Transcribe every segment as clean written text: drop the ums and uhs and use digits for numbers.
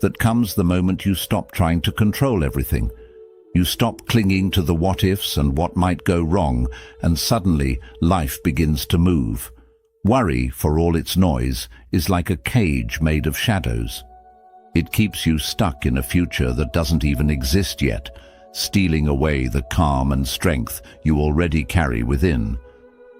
that comes the moment you stop trying to control everything. You stop clinging to the what-ifs and what might go wrong, and suddenly life begins to move. Worry, for all its noise, is like a cage made of shadows. It keeps you stuck in a future that doesn't even exist yet, stealing away the calm and strength you already carry within.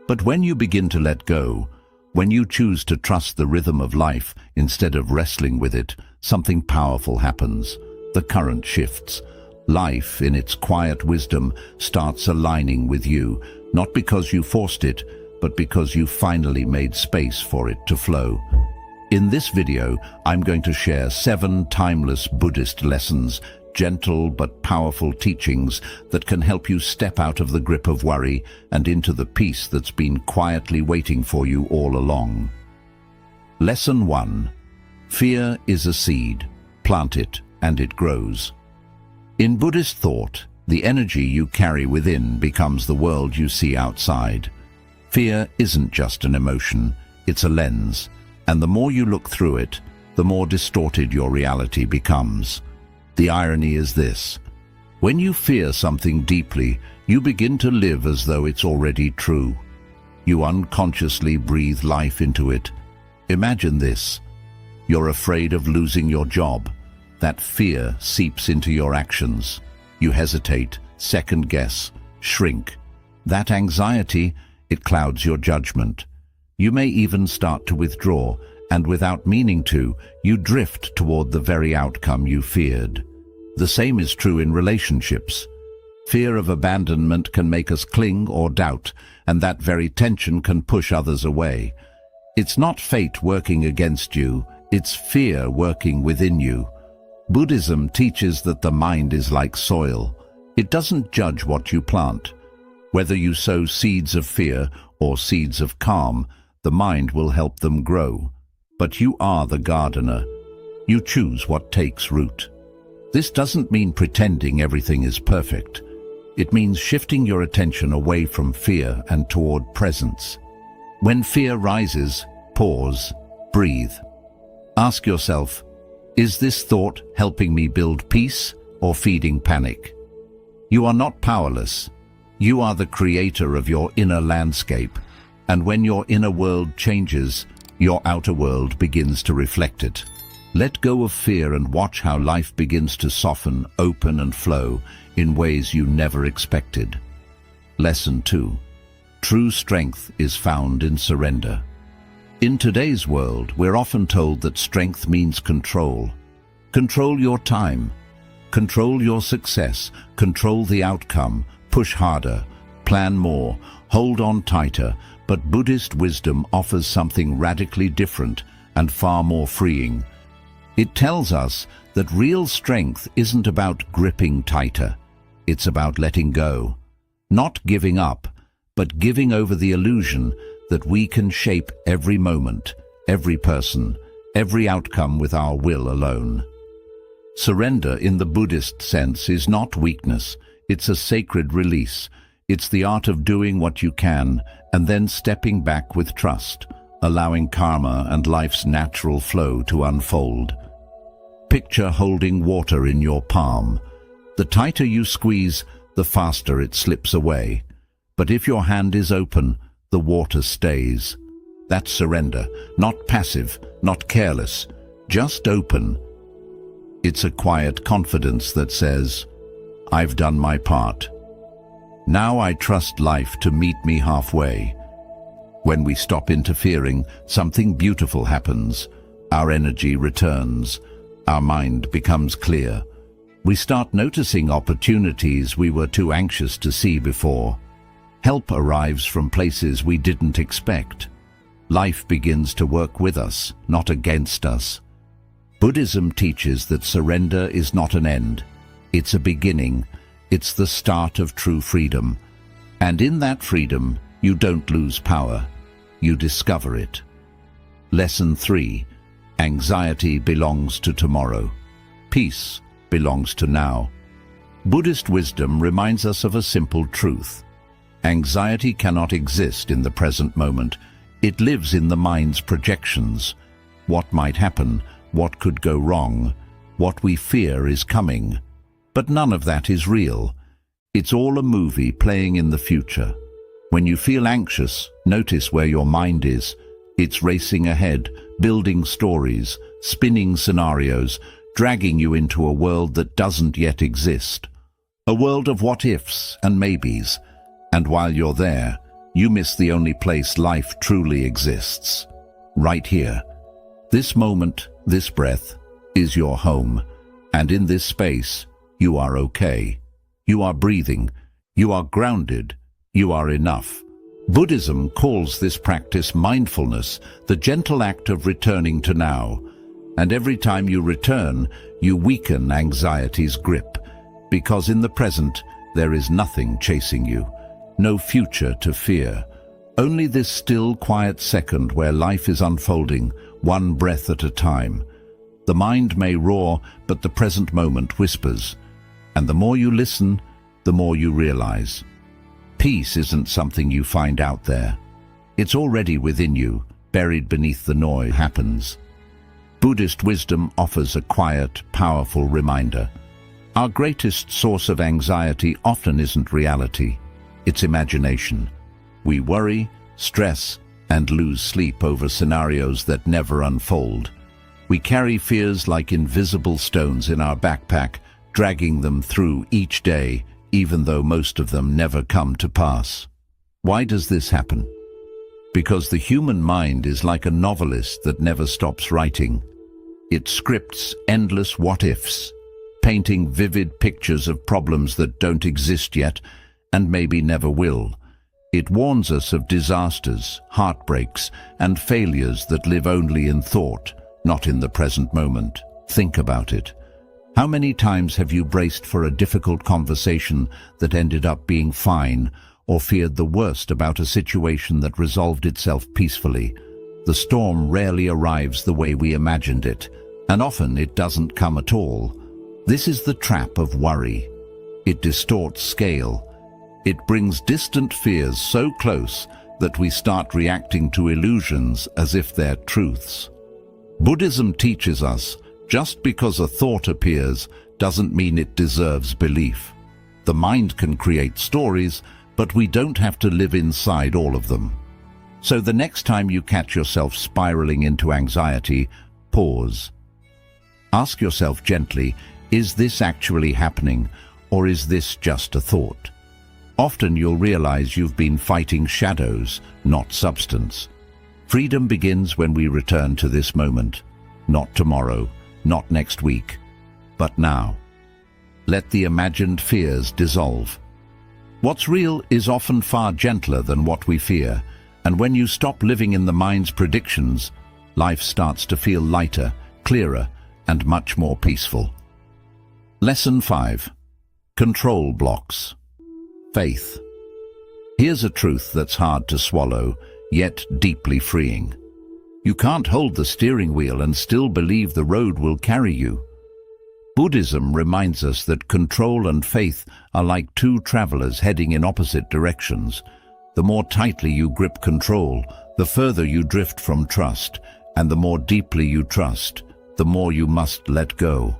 But when you begin to let go, when you choose to trust the rhythm of life instead of wrestling with it, something powerful happens. The current shifts. Life, in its quiet wisdom, starts aligning with you, not because you forced it, but because you finally made space for it to flow. In this video, I'm going to share 7 timeless Buddhist lessons, gentle but powerful teachings that can help you step out of the grip of worry and into the peace that's been quietly waiting for you all along. Lesson 1. Fear is a seed. Plant it, and it grows. In Buddhist thought, the energy you carry within becomes the world you see outside. Fear isn't just an emotion, it's a lens, and the more you look through it, the more distorted your reality becomes. The irony is this: when you fear something deeply, you begin to live as though it's already true. You unconsciously breathe life into it. Imagine this: you're afraid of losing your job. That fear seeps into your actions. You hesitate, second-guess, shrink. That anxiety, it clouds your judgment. You may even start to withdraw, and without meaning to, you drift toward the very outcome you feared. The same is true in relationships. Fear of abandonment can make us cling or doubt, and that very tension can push others away. It's not fate working against you, it's fear working within you. Buddhism teaches that the mind is like soil. It doesn't judge what you plant. Whether you sow seeds of fear or seeds of calm, the mind will help them grow. But you are the gardener. You choose what takes root. This doesn't mean pretending everything is perfect. It means shifting your attention away from fear and toward presence. When fear rises, pause, breathe. Ask yourself, is this thought helping me build peace or feeding panic? You are not powerless. You are the creator of your inner landscape, and when your inner world changes, your outer world begins to reflect it. Let go of fear and watch how life begins to soften, open and flow in ways you never expected. Lesson 2. True strength is found in surrender. In today's world, we're often told that strength means control. Control your time. Control your success. Control the outcome. Push harder. Plan more. Hold on tighter. But Buddhist wisdom offers something radically different and far more freeing. It tells us that real strength isn't about gripping tighter. It's about letting go. Not giving up, but giving over the illusion that we can shape every moment, every person, every outcome with our will alone. Surrender in the Buddhist sense is not weakness, it's a sacred release. It's the art of doing what you can and then stepping back with trust, allowing karma and life's natural flow to unfold. Picture holding water in your palm. The tighter you squeeze, the faster it slips away. But if your hand is open, the water stays. That's surrender, not passive, not careless, just open. It's a quiet confidence that says, I've done my part. Now I trust life to meet me halfway. When we stop interfering, something beautiful happens. Our energy returns. Our mind becomes clear. We start noticing opportunities we were too anxious to see before. Help arrives from places we didn't expect. Life begins to work with us, not against us. Buddhism teaches that surrender is not an end. It's a beginning. It's the start of true freedom. And in that freedom, you don't lose power. You discover it. Lesson 3. Anxiety belongs to tomorrow. Peace belongs to now. Buddhist wisdom reminds us of a simple truth. Anxiety cannot exist in the present moment. It lives in the mind's projections. What might happen? What could go wrong? What we fear is coming. But none of that is real. It's all a movie playing in the future. When you feel anxious, notice where your mind is. It's racing ahead, building stories, spinning scenarios, dragging you into a world that doesn't yet exist. A world of what-ifs and maybes. And while you're there, you miss the only place life truly exists. Right here. This moment, this breath, is your home. And in this space, you are okay. You are breathing. You are grounded. You are enough. Buddhism calls this practice mindfulness, the gentle act of returning to now. And every time you return, you weaken anxiety's grip. Because in the present, there is nothing chasing you. No future to fear. Only this still, quiet second where life is unfolding, one breath at a time. The mind may roar, but the present moment whispers. And the more you listen, the more you realize. Peace isn't something you find out there. It's already within you, buried beneath the noise happens. Buddhist wisdom offers a quiet, powerful reminder. Our greatest source of anxiety often isn't reality. It's imagination. We worry, stress, and lose sleep over scenarios that never unfold. We carry fears like invisible stones in our backpack, dragging them through each day, even though most of them never come to pass. Why does this happen? Because the human mind is like a novelist that never stops writing. It scripts endless what-ifs, painting vivid pictures of problems that don't exist yet and maybe never will. It warns us of disasters, heartbreaks, and failures that live only in thought, not in the present moment. Think about it. How many times have you braced for a difficult conversation that ended up being fine, or feared the worst about a situation that resolved itself peacefully? The storm rarely arrives the way we imagined it, and often it doesn't come at all. This is the trap of worry. It distorts scale. It brings distant fears so close that we start reacting to illusions as if they're truths. Buddhism teaches us, just because a thought appears doesn't mean it deserves belief. The mind can create stories, but we don't have to live inside all of them. So the next time you catch yourself spiraling into anxiety, pause. Ask yourself gently, is this actually happening, or is this just a thought? Often you'll realize you've been fighting shadows, not substance. Freedom begins when we return to this moment. Not tomorrow, not next week, but now. Let the imagined fears dissolve. What's real is often far gentler than what we fear, and when you stop living in the mind's predictions, life starts to feel lighter, clearer, and much more peaceful. Lesson 5. Control blocks. Faith. Here's a truth that's hard to swallow, yet deeply freeing. You can't hold the steering wheel and still believe the road will carry you. Buddhism reminds us that control and faith are like two travelers heading in opposite directions. The more tightly you grip control, the further you drift from trust, and the more deeply you trust, the more you must let go.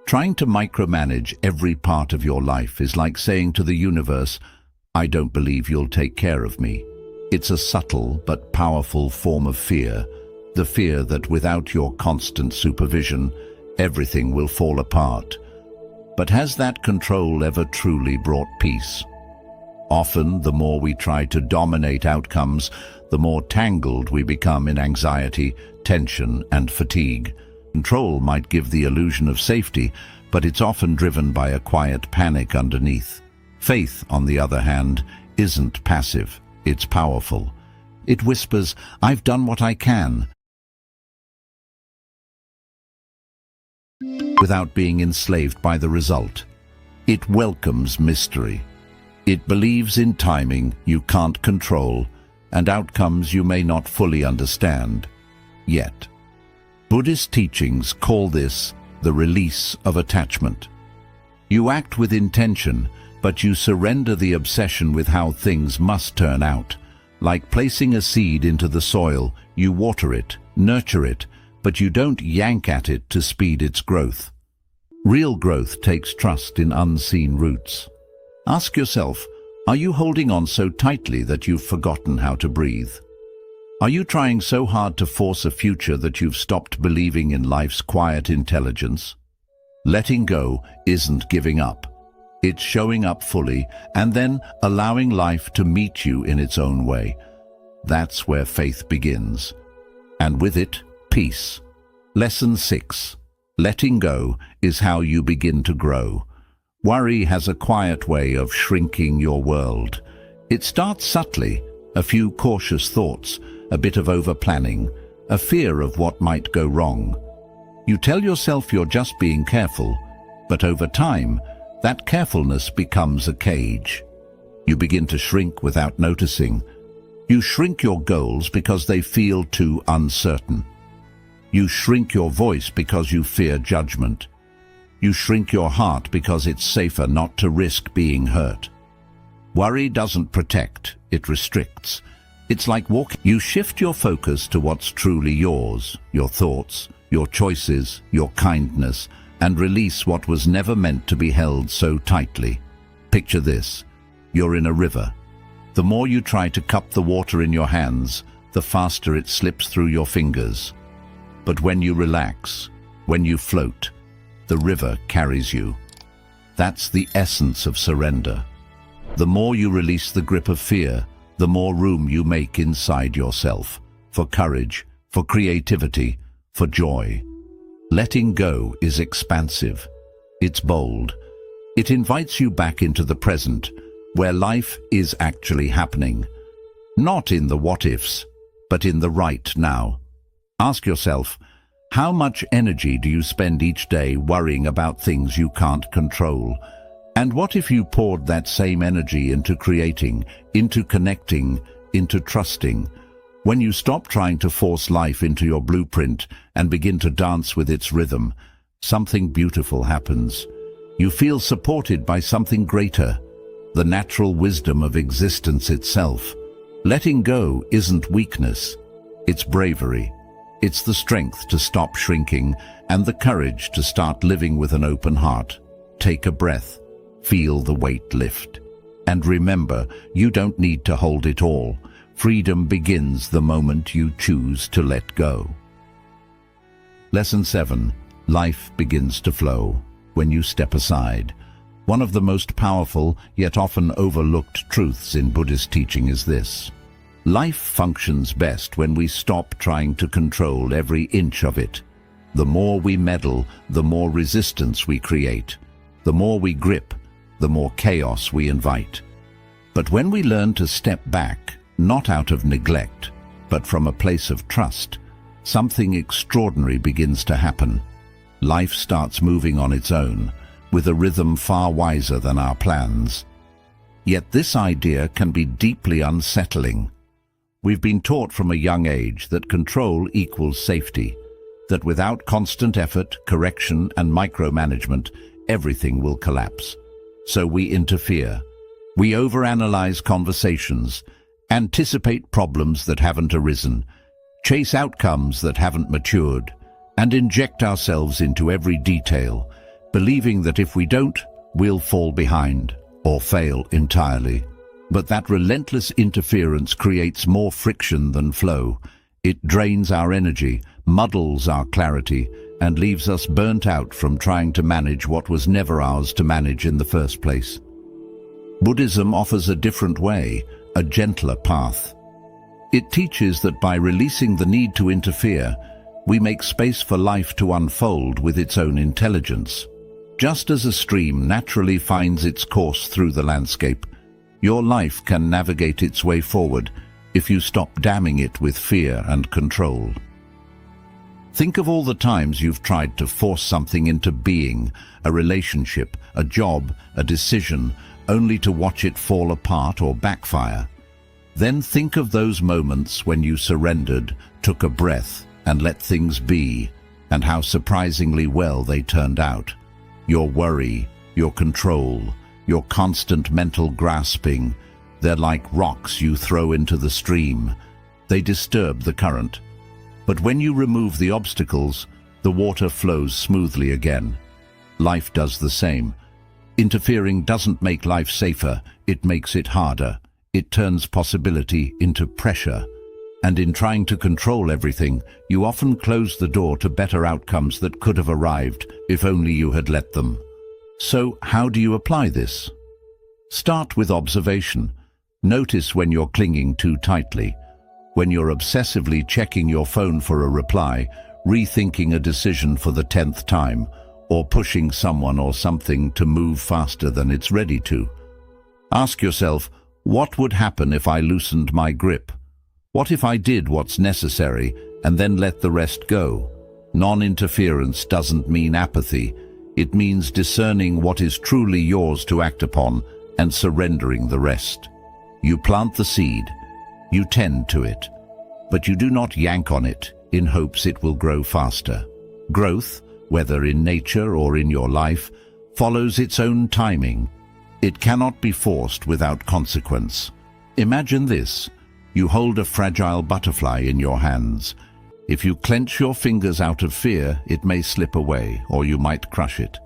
Trying to micromanage every part of your life is like saying to the universe, "I don't believe you'll take care of me." It's a subtle but powerful form of fear, the fear that without your constant supervision, everything will fall apart. But has that control ever truly brought peace? Often, the more we try to dominate outcomes, the more tangled we become in anxiety, tension, and fatigue. Control might give the illusion of safety, but it's often driven by a quiet panic underneath. Faith, on the other hand, isn't passive. It's powerful. It whispers, "I've done what I can," without being enslaved by the result. It welcomes mystery. It believes in timing you can't control and outcomes you may not fully understand yet. Buddhist teachings call this the release of attachment. You act with intention, but you surrender the obsession with how things must turn out. Like placing a seed into the soil, you water it, nurture it, but you don't yank at it to speed its growth. Real growth takes trust in unseen roots. Ask yourself, are you holding on so tightly that you've forgotten how to breathe? Are you trying so hard to force a future that you've stopped believing in life's quiet intelligence? Letting go isn't giving up. It's showing up fully and then allowing life to meet you in its own way. That's where faith begins. And with it, peace. Lesson 6. Letting go is how you begin to grow. Worry has a quiet way of shrinking your world. It starts subtly, a few cautious thoughts, a bit of over-planning, a fear of what might go wrong. You tell yourself you're just being careful, but over time, that carefulness becomes a cage. You begin to shrink without noticing. You shrink your goals because they feel too uncertain. You shrink your voice because you fear judgment. You shrink your heart because it's safer not to risk being hurt. Worry doesn't protect, it restricts. It's like walking. You shift your focus to what's truly yours, your thoughts, your choices, your kindness, and release what was never meant to be held so tightly. Picture this. You're in a river. The more you try to cup the water in your hands, the faster it slips through your fingers. But when you relax, when you float, the river carries you. That's the essence of surrender. The more you release the grip of fear, the more room you make inside yourself, for courage, for creativity, for joy. Letting go is expansive. It's bold. It invites you back into the present, where life is actually happening. Not in the what-ifs, but in the right now. Ask yourself, how much energy do you spend each day worrying about things you can't control? And what if you poured that same energy into creating, into connecting, into trusting? When you stop trying to force life into your blueprint and begin to dance with its rhythm, something beautiful happens. You feel supported by something greater, the natural wisdom of existence itself. Letting go isn't weakness, it's bravery. It's the strength to stop shrinking and the courage to start living with an open heart. Take a breath, feel the weight lift. And remember, you don't need to hold it all. Freedom begins the moment you choose to let go. Lesson 7. Life begins to flow when you step aside. One of the most powerful, yet often overlooked truths in Buddhist teaching is this. Life functions best when we stop trying to control every inch of it. The more we meddle, the more resistance we create. The more we grip, the more chaos we invite. But when we learn to step back, not out of neglect, but from a place of trust, something extraordinary begins to happen. Life starts moving on its own, with a rhythm far wiser than our plans. Yet this idea can be deeply unsettling. We've been taught from a young age that control equals safety, that without constant effort, correction, and micromanagement, everything will collapse. So we interfere. We overanalyze conversations, anticipate problems that haven't arisen, chase outcomes that haven't matured, and inject ourselves into every detail, believing that if we don't, we'll fall behind or fail entirely. But that relentless interference creates more friction than flow. It drains our energy, muddles our clarity, and leaves us burnt out from trying to manage what was never ours to manage in the first place. Buddhism offers a different way, a gentler path. It teaches that by releasing the need to interfere, we make space for life to unfold with its own intelligence. Just as a stream naturally finds its course through the landscape, your life can navigate its way forward if you stop damming it with fear and control. Think of all the times you've tried to force something into being, a relationship, a job, a decision, only to watch it fall apart or backfire. Then think of those moments when you surrendered, took a breath, and let things be, and how surprisingly well they turned out. Your worry, your control, your constant mental grasping, they're like rocks you throw into the stream. They disturb the current. But when you remove the obstacles, the water flows smoothly again. Life does the same. Interfering doesn't make life safer, it makes it harder. It turns possibility into pressure. And in trying to control everything, you often close the door to better outcomes that could have arrived if only you had let them. So, how do you apply this? Start with observation. Notice when you're clinging too tightly, when you're obsessively checking your phone for a reply, rethinking a decision for the 10th time, or pushing someone or something to move faster than it's ready to. Ask yourself, what would happen if I loosened my grip? What if I did what's necessary and then let the rest go? Non-interference doesn't mean apathy. It means discerning what is truly yours to act upon and surrendering the rest. You plant the seed, you tend to it, but you do not yank on it in hopes it will grow faster. Growth, whether in nature or in your life, follows its own timing. It cannot be forced without consequence. Imagine this. You hold a fragile butterfly in your hands. If you clench your fingers out of fear, it may slip away, or you might crush it.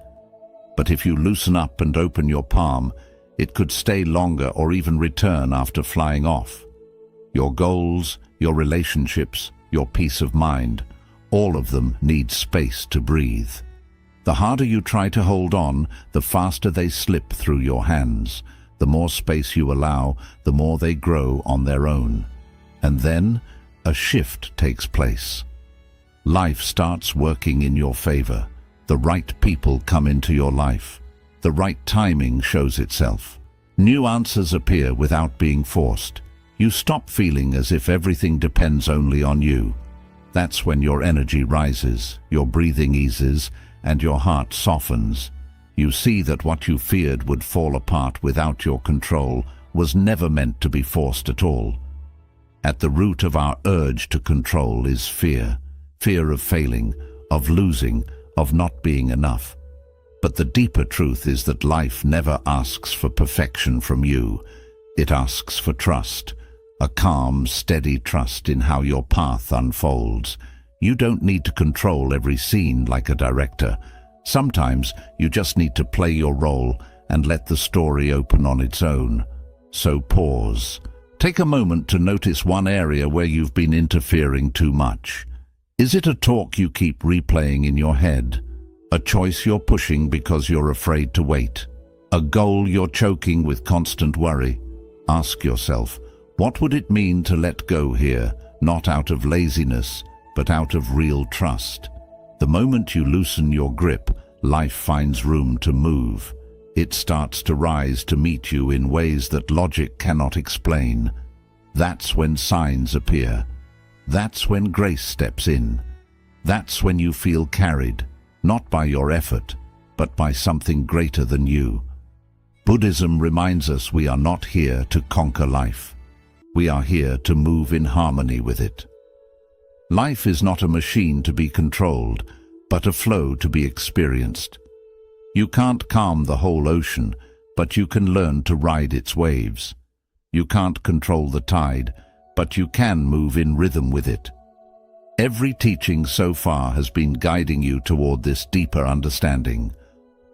But if you loosen up and open your palm, it could stay longer or even return after flying off. Your goals, your relationships, your peace of mind, all of them need space to breathe. The harder you try to hold on, the faster they slip through your hands. The more space you allow, the more they grow on their own. And then, a shift takes place. Life starts working in your favor. The right people come into your life. The right timing shows itself. New answers appear without being forced. You stop feeling as if everything depends only on you. That's when your energy rises, your breathing eases, and your heart softens. You see that what you feared would fall apart without your control was never meant to be forced at all. At the root of our urge to control is fear. Fear of failing, of losing, of not being enough. But the deeper truth is that life never asks for perfection from you. It asks for trust. A calm, steady trust in how your path unfolds. You don't need to control every scene like a director. Sometimes you just need to play your role and let the story open on its own. So pause. Take a moment to notice one area where you've been interfering too much. Is it a talk you keep replaying in your head? A choice you're pushing because you're afraid to wait? A goal you're choking with constant worry? Ask yourself, what would it mean to let go here, not out of laziness, but out of real trust? The moment you loosen your grip, life finds room to move. It starts to rise to meet you in ways that logic cannot explain. That's when signs appear. That's when grace steps in. That's when you feel carried, not by your effort, but by something greater than you. Buddhism reminds us we are not here to conquer life. We are here to move in harmony with it. Life is not a machine to be controlled, but a flow to be experienced. You can't calm the whole ocean, but you can learn to ride its waves. You can't control the tide, but you can move in rhythm with it. Every teaching so far has been guiding you toward this deeper understanding.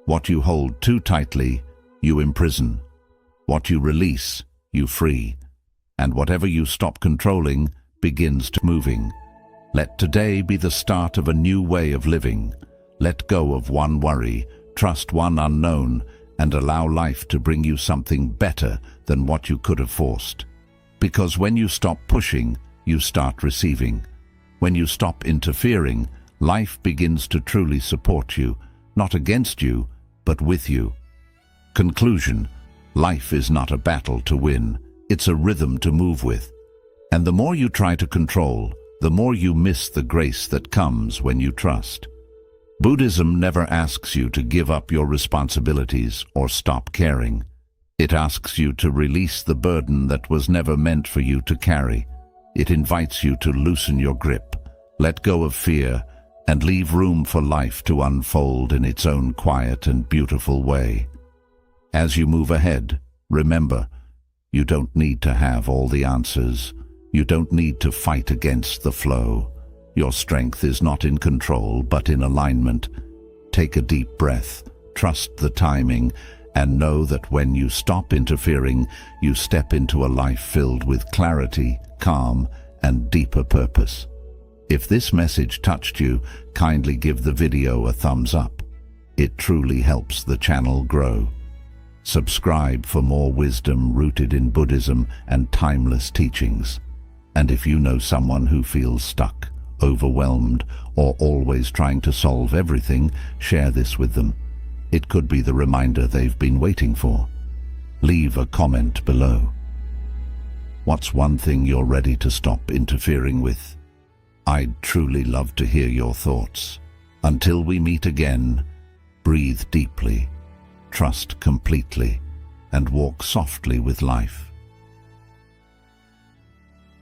What you hold too tightly, you imprison. What you release, you free. And whatever you stop controlling begins to moving. Let today be the start of a new way of living. Let go of one worry, trust one unknown, and allow life to bring you something better than what you could have forced. Because when you stop pushing, you start receiving. When you stop interfering, life begins to truly support you, not against you, but with you. Conclusion: life is not a battle to win, it's a rhythm to move with. And the more you try to control, the more you miss the grace that comes when you trust. Buddhism never asks you to give up your responsibilities or stop caring. It asks you to release the burden that was never meant for you to carry. It invites you to loosen your grip, let go of fear, and leave room for life to unfold in its own quiet and beautiful way. As you move ahead, remember, you don't need to have all the answers. You don't need to fight against the flow. Your strength is not in control, but in alignment. Take a deep breath. Trust the timing and know that when you stop interfering, you step into a life filled with clarity, calm, and deeper purpose. If this message touched you, kindly give the video a thumbs up. It truly helps the channel grow. Subscribe for more wisdom rooted in Buddhism and timeless teachings. And if you know someone who feels stuck, overwhelmed, or always trying to solve everything, share this with them. It could be the reminder they've been waiting for. Leave a comment below. What's one thing you're ready to stop interfering with? I'd truly love to hear your thoughts. Until we meet again, breathe deeply, trust completely, and walk softly with life.